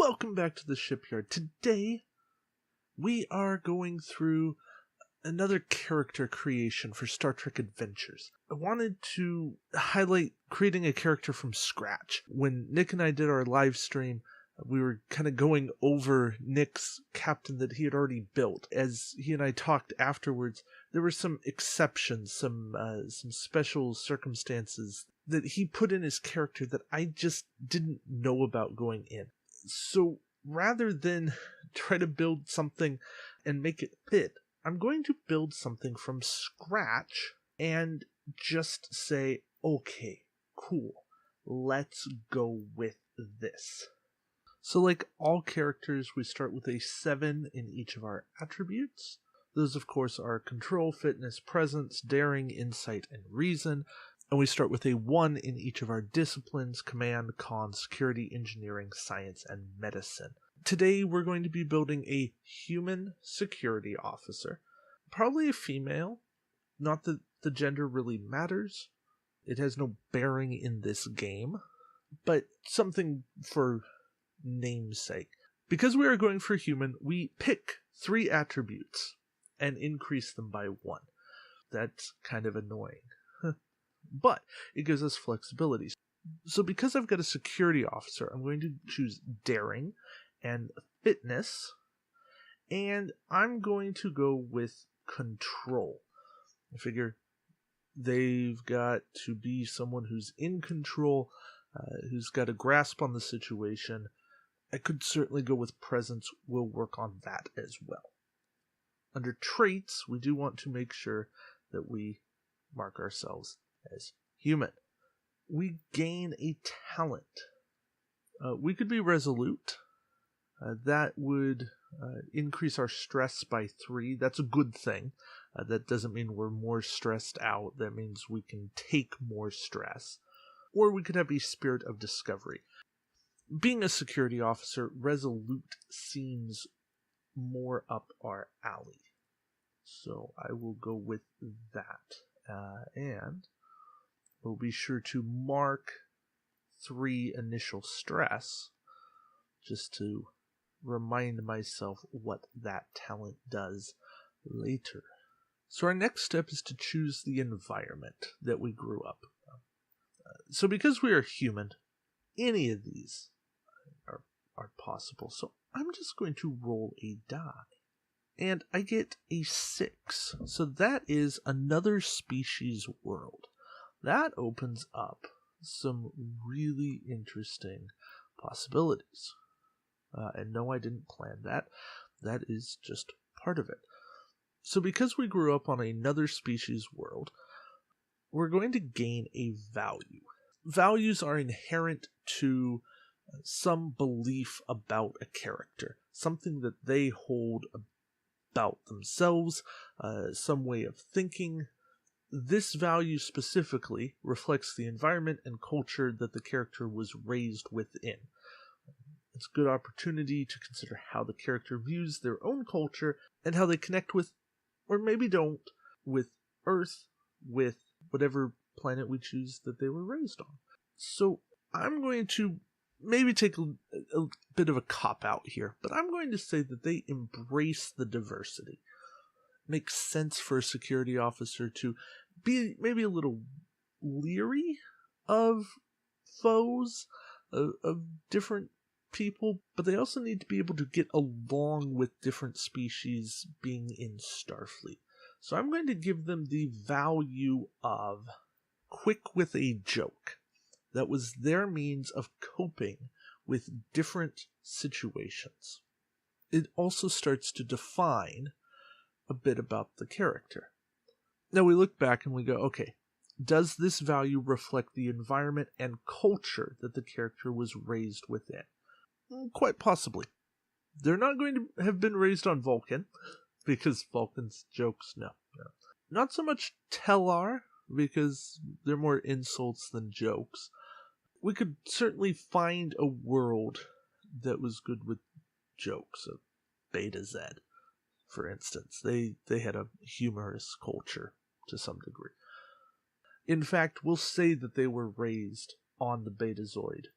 Welcome back to the shipyard. Today, we are going through another character creation for Star Trek Adventures. I wanted to highlight creating a character from scratch. When Nick and I did our live stream, we were kind of going over Nick's captain that he had already built. As he and I talked afterwards, there were some exceptions, some special circumstances that he put in his character that I just didn't know about going in. So rather than try to build something and make it fit, I'm going to build something from scratch and just say, okay, cool, let's go with this. So like all characters, we start with a 7 in each of our attributes. Those, of course, are control, fitness, presence, daring, insight, and reason. And we start with a 1 in each of our disciplines: command, con, security, engineering, science, and medicine. Today we're going to be building a human security officer. Probably a female. Not that the gender really matters. It has no bearing in this game. But something for namesake. Because we are going for human, we pick 3 attributes and increase them by 1. That's kind of annoying. But it gives us flexibility. So because I've got a security officer, I'm going to choose daring and fitness, and I'm going to go with control. I figure they've got to be someone who's in control, who's got a grasp on the situation. I could certainly go with presence. We'll work on that as well. Under traits, we do want to make sure that we mark ourselves as human. We gain a talent. We could be resolute. That would increase our stress by 3. That's a good thing. That doesn't mean we're more stressed out. That means we can take more stress. Or we could have a spirit of discovery. Being a security officer, resolute seems more up our alley. So I will go with that. And we'll be sure to mark 3 initial stress just to remind myself what that talent does later. So our next step is to choose the environment that we grew up. So because we are human, any of these are possible. So I'm just going to roll a die. And I get a 6. So that is another species world. That opens up some really interesting possibilities. And no, I didn't plan that. That is just part of it. So because we grew up on another species world, we're going to gain a value. Values are inherent to some belief about a character, something that they hold about themselves, some way of thinking. This value specifically reflects the environment and culture that the character was raised within. It's a good opportunity to consider how the character views their own culture and how they connect with, or maybe don't, with Earth, with whatever planet we choose that they were raised on. So I'm going to maybe take a bit of a cop-out here, but I'm going to say that they embrace the diversity. Makes sense for a security officer to be maybe a little leery of foes, of different people, but they also need to be able to get along with different species being in Starfleet. So I'm going to give them the value of quick with a joke. That was their means of coping with different situations. It also starts to define a bit about the character. Now we look back and we go, okay, does this value reflect the environment and culture that the character was raised within? Quite possibly. They're not going to have been raised on Vulcan, because Vulcan's jokes, no. Not so much Tellar, because they're more insults than jokes. We could certainly find a world that was good with jokes, of Beta Z, for instance. They had a humorous culture to some degree. In fact, we'll say that they were raised on the Betazoid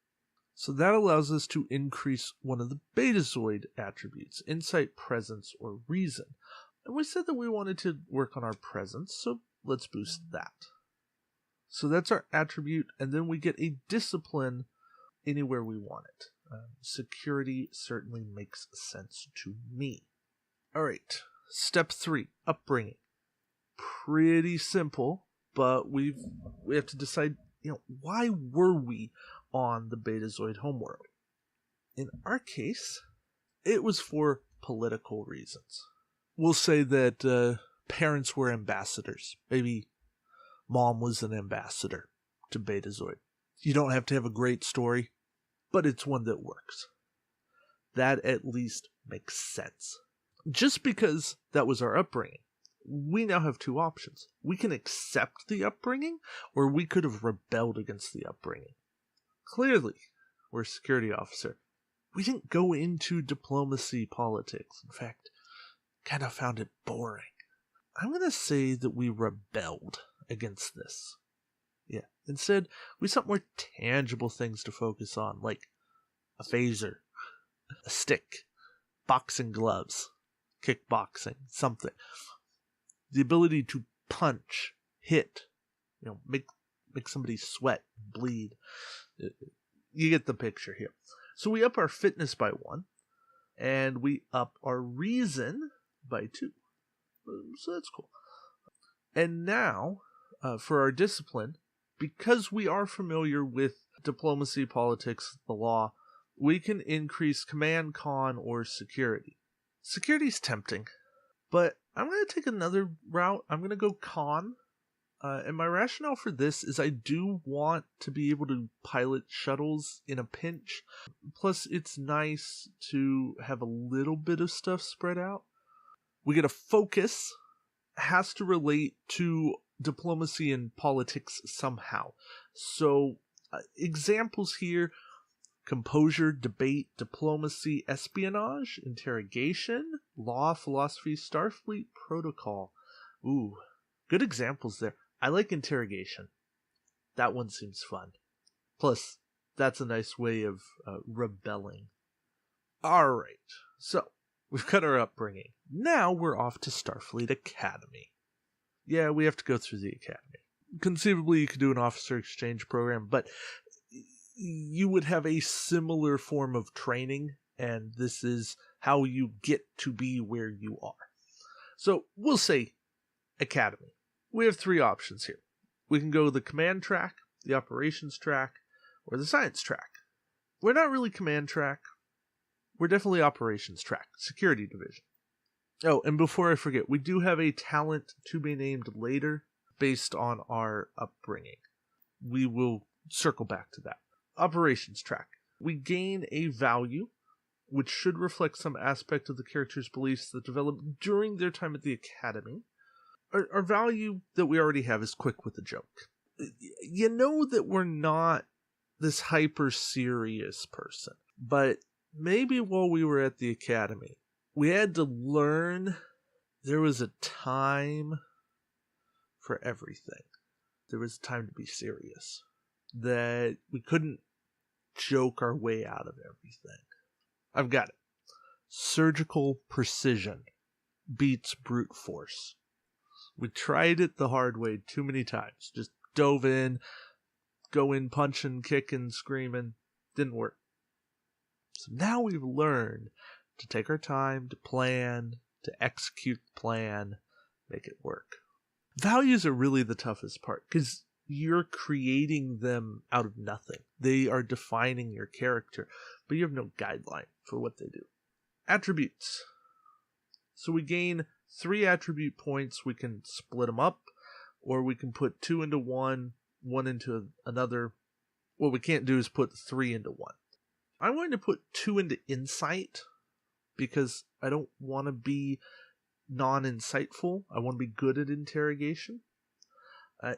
So that allows us to increase one of the Betazoid attributes, insight, presence, or reason. And we said that we wanted to work on our presence, so let's boost that. So that's our attribute, and then we get a discipline anywhere we want it. Security certainly makes sense to me. All right, step 3, upbringing. Pretty simple, but we have to decide, why were we on the Betazoid homeworld? In our case, it was for political reasons. We'll say that parents were ambassadors. Maybe mom was an ambassador to Betazoid. You don't have to have a great story, but it's one that works. That at least makes sense. Just because that was our upbringing, we now have 2 options. We can accept the upbringing, or we could have rebelled against the upbringing. Clearly, we're a security officer. We didn't go into diplomacy politics. In fact, kind of found it boring. I'm going to say that we rebelled against this. Yeah. Instead, we sought more tangible things to focus on, like a phaser, a stick, boxing gloves, kickboxing, something. The ability to punch, hit, make somebody sweat, bleed. You get the picture here. So we up our fitness by 1, and we up our reason by 2. So that's cool. And now, for our discipline, because we are familiar with diplomacy, politics, the law, we can increase command, con, or security. Security's tempting, but I'm going to take another route. I'm going to go con. And my rationale for this is I do want to be able to pilot shuttles in a pinch. Plus, it's nice to have a little bit of stuff spread out. We get a focus. Has to relate to diplomacy and politics somehow. So, examples here: composure, debate, diplomacy, espionage, interrogation, law, philosophy, Starfleet protocol. Ooh, good examples there. I like interrogation. That one seems fun. Plus, that's a nice way of rebelling. Alright, so we've got our upbringing. Now we're off to Starfleet Academy. Yeah, we have to go through the academy. Conceivably, you could do an officer exchange program, but you would have a similar form of training, and this is how you get to be where you are. So we'll say academy. We have 3 options here. We can go the command track, the operations track, or the science track. We're not really command track. We're definitely operations track, security division. Oh, and before I forget, we do have a talent to be named later based on our upbringing. We will circle back to that. Operations track. We gain a value, which should reflect some aspect of the character's beliefs that develop during their time at the academy. Our value that we already have is quick with a joke. You know that we're not this hyper serious person, but maybe while we were at the academy, we had to learn there was a time for everything. There was a time to be serious. That we couldn't joke our way out of everything. I've got it. Surgical precision beats brute force. We tried it the hard way too many times. Just dove in, go in punching, kicking, screaming. Didn't work. So now we've learned to take our time, to plan, to execute the plan, make it work. Values are really the toughest part because you're creating them out of nothing. They are defining your character, but you have no guideline for what they do. Attributes. So we gain 3 attribute points. We can split them up, or we can put 2 into 1, 1 into another. What we can't do is put 3 into 1. I'm going to put 2 into insight because I don't want to be non-insightful. I want to be good at interrogation.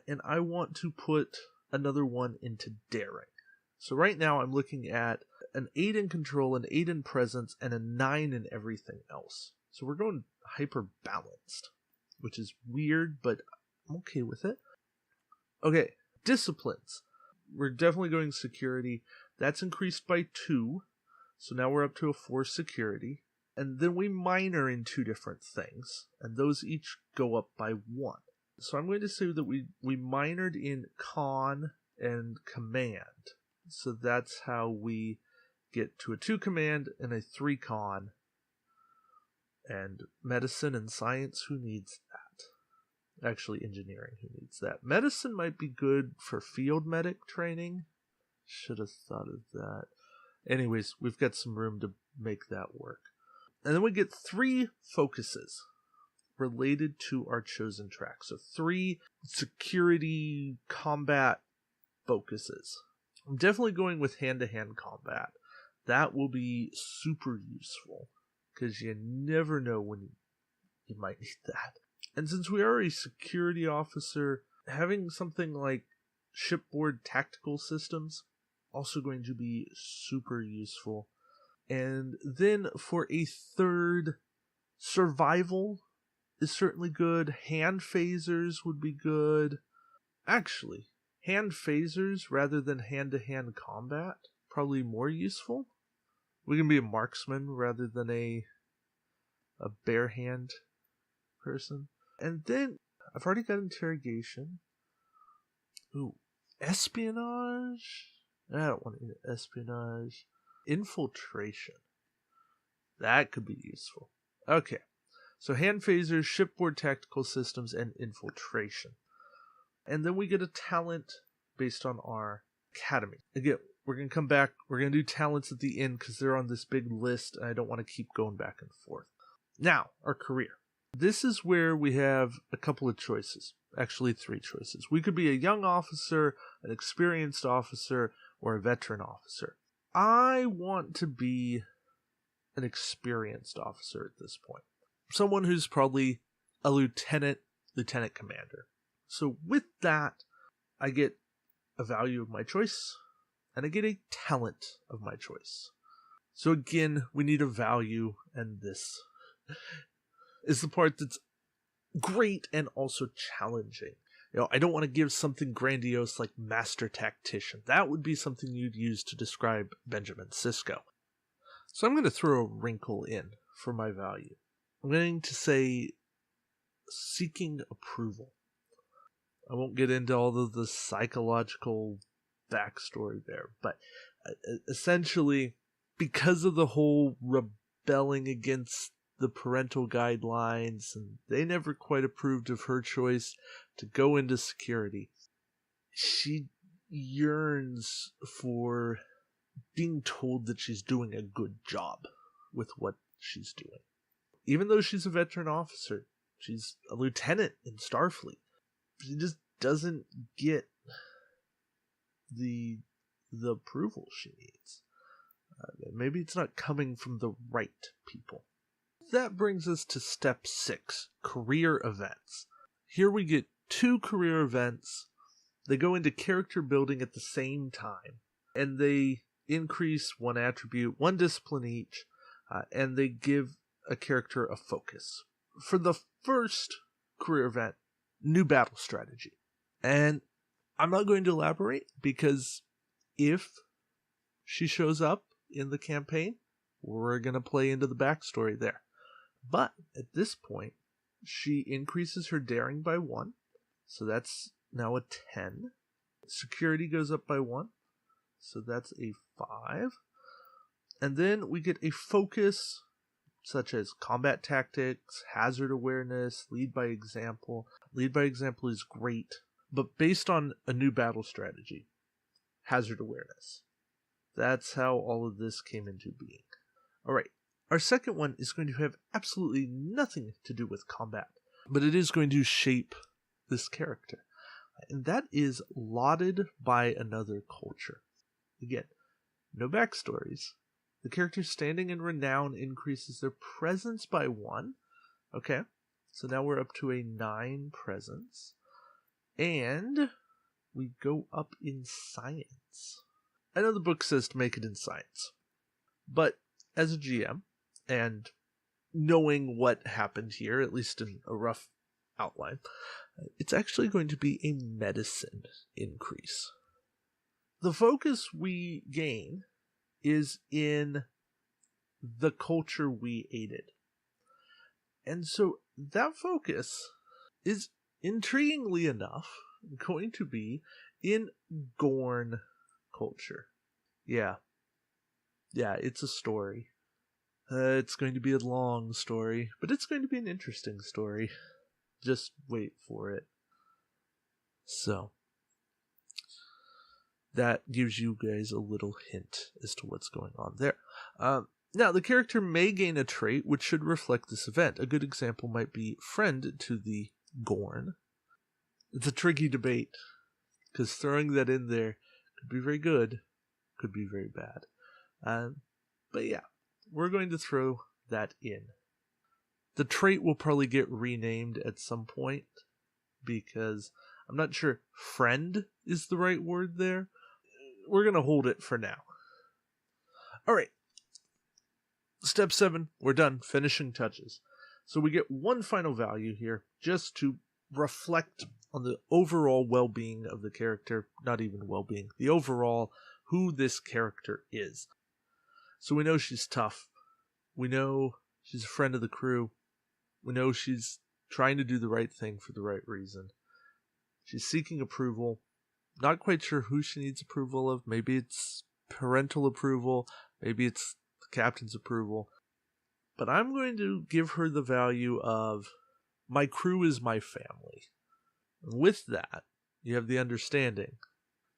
And I want to put another 1 into daring. So right now I'm looking at an 8 in control, an 8 in presence, and a 9 in everything else. So we're going hyper balanced, which is weird, but I'm okay with it. Okay, disciplines. We're definitely going security. That's increased by 2. So now we're up to a 4 security. And then we minor in 2 different things, and those each go up by 1. So I'm going to say that we minored in con and command. So that's how we get to a 2 command and a 3 con. And medicine and science, who needs that? Actually, engineering, who needs that? Medicine might be good for field medic training. Should have thought of that. Anyways, we've got some room to make that work. And then we get 3 focuses related to our chosen track. So 3 security combat focuses. I'm definitely going with hand-to-hand combat. That will be super useful, because you never know when you might need that. And since we are a security officer, having something like shipboard tactical systems also going to be super useful. And then for a 3rd, survival is certainly good. Hand phasers would be good. Actually, hand phasers rather than hand-to-hand combat, probably more useful. We can be a marksman rather than a bare hand person. And then, I've already got interrogation. Ooh, espionage? I don't want espionage. Infiltration. That could be useful. Okay. So hand phasers, shipboard tactical systems, and infiltration. And then we get a talent based on our academy. Again, we're going to come back. We're going to do talents at the end because they're on this big list and I don't want to keep going back and forth. Now, our career. This is where we have a couple of choices. Actually, 3 choices. We could be a young officer, an experienced officer, or a veteran officer. I want to be an experienced officer at this point. Someone who's probably a lieutenant commander. So with that, I get a value of my choice, and I get a talent of my choice. So again, we need a value, and this is the part that's great and also challenging. I don't want to give something grandiose like Master Tactician. That would be something you'd use to describe Benjamin Sisko. So I'm going to throw a wrinkle in for my value. I'm going to say seeking approval. I won't get into all of the psychological backstory there, but essentially, because of the whole rebelling against the parental guidelines, and they never quite approved of her choice to go into security, she yearns for being told that she's doing a good job with what she's doing. Even though she's a veteran officer, she's a lieutenant in Starfleet, she just doesn't get the approval she needs. Maybe it's not coming from the right people. That brings us to step 6, career events. Here we get 2 career events. They go into character building at the same time, and they increase 1 attribute, 1 discipline each, and they give a character a focus. For the first career event, new battle strategy. And I'm not going to elaborate, because if she shows up in the campaign, we're going to play into the backstory there. But at this point, she increases her daring by 1, so that's now a 10. Security goes up by 1, so that's a 5. And then we get a focus such as combat tactics, hazard awareness, lead by example. Lead by example is great, but based on a new battle strategy, hazard awareness. That's how all of this came into being. All right. Our second one is going to have absolutely nothing to do with combat, but it is going to shape this character. And that is lauded by another culture. Again, no backstories. The character standing in renown increases their presence by 1. Okay, so now we're up to a 9 presence. And we go up in science. I know the book says to make it in science, but as a GM, and knowing what happened here, at least in a rough outline, it's actually going to be a medicine increase. The focus we gain is in the culture we aided. And so that focus is, intriguingly enough, going to be in Gorn culture. Yeah, it's a story. It's going to be a long story, but it's going to be an interesting story. Just wait for it. So, that gives you guys a little hint as to what's going on there. Now, the character may gain a trait which should reflect this event. A good example might be Friend to the Gorn. It's a tricky debate, because throwing that in there could be very good, could be very bad. But yeah, we're going to throw that in. The trait will probably get renamed at some point, because I'm not sure friend is the right word there. We're going to hold it for now. All right. Step 7, we're done. Finishing touches. So we get one final value here just to reflect on the overall well-being of the character. Not even well-being. The overall who this character is. So we know she's tough. We know she's a friend of the crew. We know she's trying to do the right thing for the right reason. She's seeking approval. Not quite sure who she needs approval of. Maybe it's parental approval. Maybe it's the captain's approval. But I'm going to give her the value of my crew is my family. And with that, you have the understanding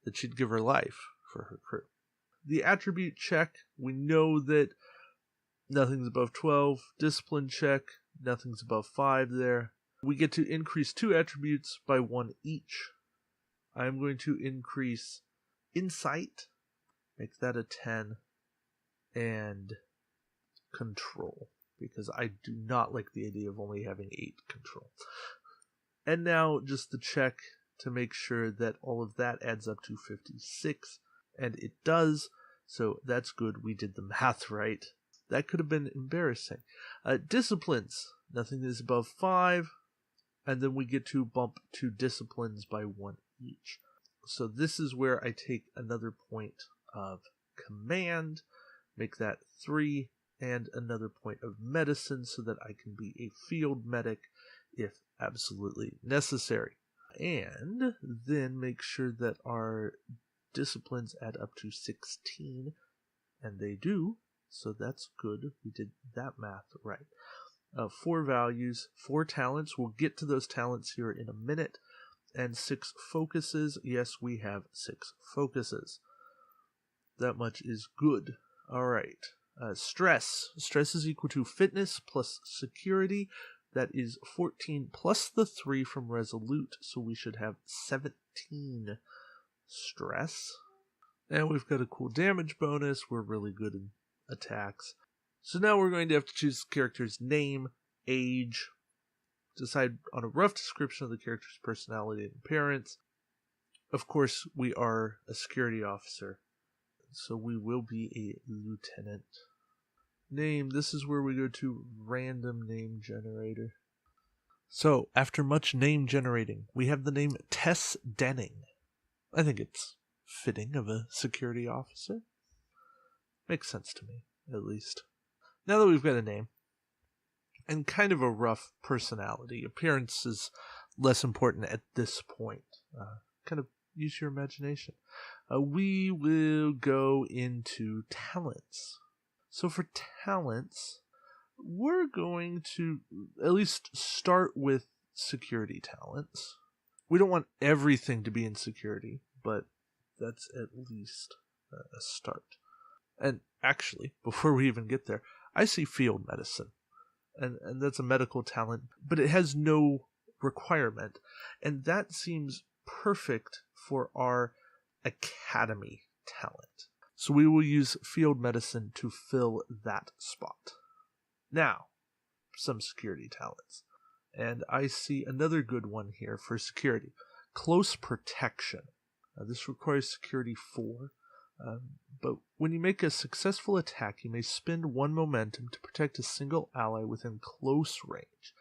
that she'd give her life for her crew. The attribute check, we know that nothing's above 12. Discipline check, nothing's above 5 there. We get to increase 2 attributes by 1 each. I'm going to increase insight, make that a 10, and control, because I do not like the idea of only having 8 control. And now just the check to make sure that all of that adds up to 56, and it does, so that's good. We did the math right. That could have been embarrassing. Disciplines, nothing is above 5, and then we get to bump 2 disciplines by 1 each. So this is where I take another point of command, make that 3, and another point of medicine so that I can be a field medic if absolutely necessary. And then make sure that our disciplines add up to 16, and they do, so that's good. We did that math right. 4 values, 4 talents. We'll get to those talents here in a minute. And 6 focuses. Yes, we have 6 focuses. That much is good. All right. Stress. Stress is equal to fitness plus security. That is 14 plus the 3 from resolute. So we should have 17 stress. And we've got a cool damage bonus. We're really good in attacks. So now we're going to have to choose the character's name, age, decide on a rough description of the character's personality and appearance. Of course, we are a security officer, so we will be a lieutenant. Name, this is where we go to random name generator. So, after much name generating, we have the name Tess Denning. I think it's fitting of a security officer. Makes sense to me, at least. Now that we've got a name, and kind of a rough personality, appearance is less important at this point. Kind of use your imagination. We will go into talents. So for talents, we're going to at least start with security talents. We don't want everything to be in security, but that's at least a start. And actually, before we even get there, I see field medicine. And that's a medical talent, but it has no requirement. And that seems perfect for our academy talent. So we will use field medicine to fill that spot. Now, some security talents. And I see another good one here for security. Close protection. This requires security 4. But when you make a successful attack, you may spend 1 momentum to protect a single ally within close range.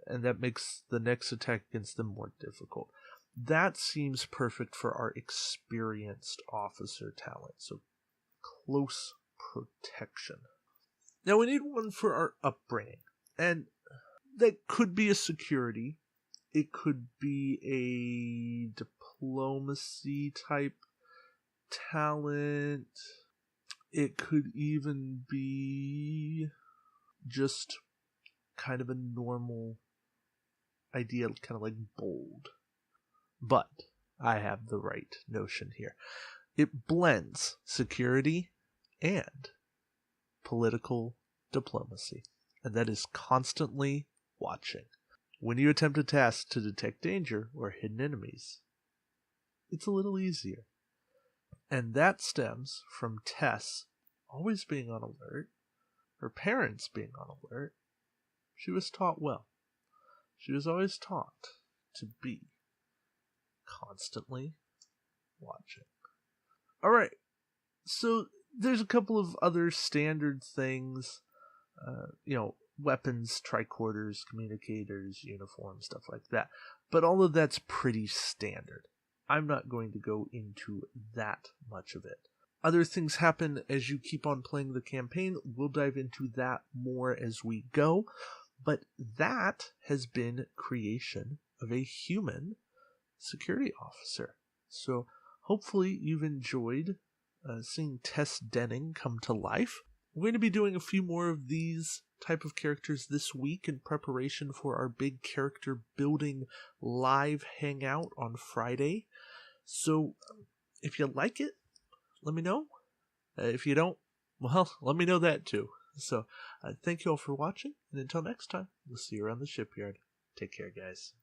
And that makes the next attack against them more difficult. that seems perfect for our experienced officer talent. So close protection. Now we need one for our upbringing. And that could be a security. It could be a diplomacy type talent. It could even be just kind of a normal idea, kind of like bold. But I have the right notion here. It blends security and political diplomacy, and that is constantly watching. When you attempt a task to detect danger or hidden enemies, it's a little easier. And that stems from Tess always being on alert, her parents being on alert. She was taught well. She was always taught to be constantly watching. Alright, so there's a couple of other standard things, weapons, tricorders, communicators, uniforms, stuff like that. But all of that's pretty standard. I'm not going to go into that much of it. Other things happen as you keep on playing the campaign. We'll dive into that more as we go. But that has been creation of a human security officer. So hopefully you've enjoyed seeing Tess Denning come to life. We're going to be doing a few more of these type of characters this week in preparation for our big character building live hangout on Friday. So if you like it, let me know. If you don't, well, let me know that too. So thank you all for watching, and until next time, we'll see you around the shipyard. Take care, guys.